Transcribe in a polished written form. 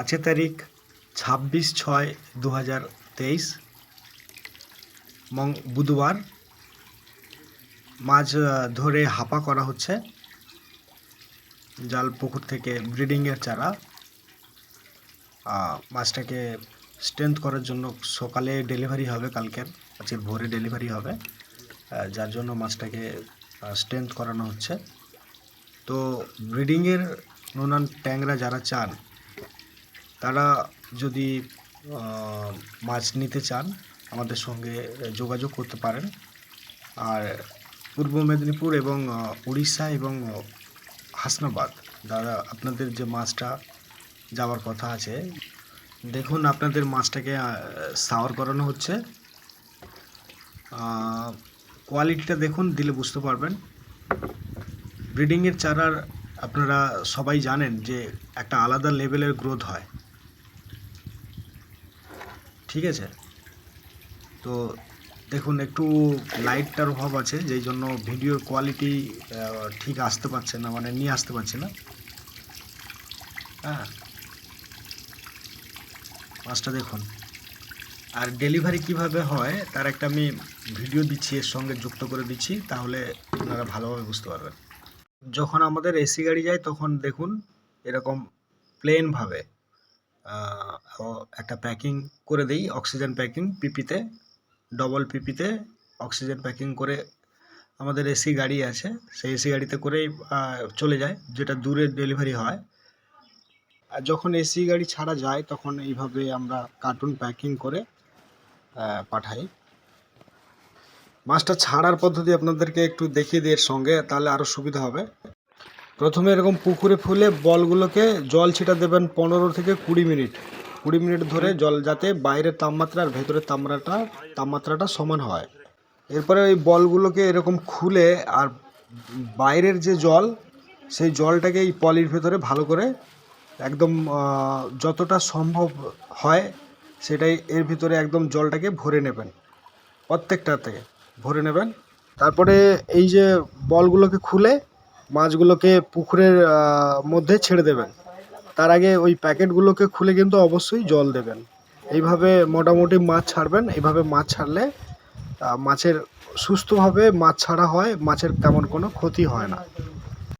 আজকের তারিখ 26/6/2023 বুধবার। মাছ ধরে হাপা করা হচ্ছে জাল পুকুর থেকে ব্রিডিংয়ের চারা। মাছটাকে স্ট্রেংথ করার জন্য সকালে ডেলিভারি হবে, কালকের আজকের ভোরে ডেলিভারি হবে, যার জন্য মাছটাকে স্ট্রেংথ করানো হচ্ছে। তো ব্রিডিংয়ের নানান ট্যাংরা যারা চান, তারা যদি মাছ নিতে চান আমাদের সঙ্গে যোগাযোগ করতে পারেন। আর পূর্ব মেদিনীপুর এবং উড়িষ্যা এবং হাসনাবাদ দাদা, আপনাদের যে মাছটা যাওয়ার কথা আছে, দেখুন আপনাদের মাছটাকে সাওয়ার করানো হচ্ছে। কোয়ালিটিটা দেখুন, দিলে বুঝতে পারবেন। ব্রিডিংয়ের চারার আপনারা সবাই জানেন যে একটা আলাদা লেভেলের গ্রোথ হয়, ঠিক আছে? তো দেখুন, একটু লাইটটার অভাব আছে, যেই জন্য ভিডিওর কোয়ালিটি ঠিক আসতে পারছে না, মানে নিয়ে আসতে পারছে না। হ্যাঁ, মাছটা দেখুন। আর ডেলিভারি কিভাবে হয় তার একটা আমি ভিডিও দিচ্ছি, এর সঙ্গে যুক্ত করে দিচ্ছি, তাহলে আপনারা ভালোভাবে বুঝতে পারবেন। যখন আমাদের এসি গাড়ি যায় তখন দেখুন এরকম প্লেনভাবে একটা প্যাকিং করে দিই, অক্সিজেন প্যাকিং পিপিতে, ডবল পিপিতে অক্সিজেন প্যাকিং করে আমাদের এসি গাড়ি আছে, সেই এসি গাড়িতে করেই চলে যায়, যেটা দূরে ডেলিভারি হয়। আর যখন এসি গাড়ি ছাড়া যায় তখন এইভাবে আমরা কার্টুন প্যাকিং করে পাঠাই। মাছটা ছাড়ার পদ্ধতি আপনাদেরকে একটু দেখিয়ে দিই এর সঙ্গে, তাহলে আরও সুবিধা হবে। প্রথমে এরকম পুকুরে ফুলে বলগুলোকে জল ছিটা দেবেন 15 থেকে 20 মিনিট ধরে, জল যাতে বাইরের তাপমাত্রা আর ভেতরের তাপমাত্রাটা সমান হয়। এরপরে ওই বলগুলোকে এরকম খুলে, আর বাইরের যে জল, সেই জলটাকে এই পলির ভেতরে ভালো করে একদম যতটা সম্ভব হয় সেটাই এর ভিতরে একদম জলটাকে ভরে নেবেন, প্রত্যেকটা থেকে ভরে নেবেন। তারপরে এই যে বলগুলোকে খুলে মাছগুলোকে পুকুরের মধ্যে ছেড়ে দেবেন। তার আগে ওই প্যাকেটগুলোকে খুলে কিন্তু অবশ্যই জল দেবেন। এইভাবে মোটামুটি মাছ ছাড়বেন। এইভাবে মাছ ছাড়লে মাছের সুস্থভাবে মাছ ছাড়া হয়, মাছের তেমন কোনো ক্ষতি হয় না।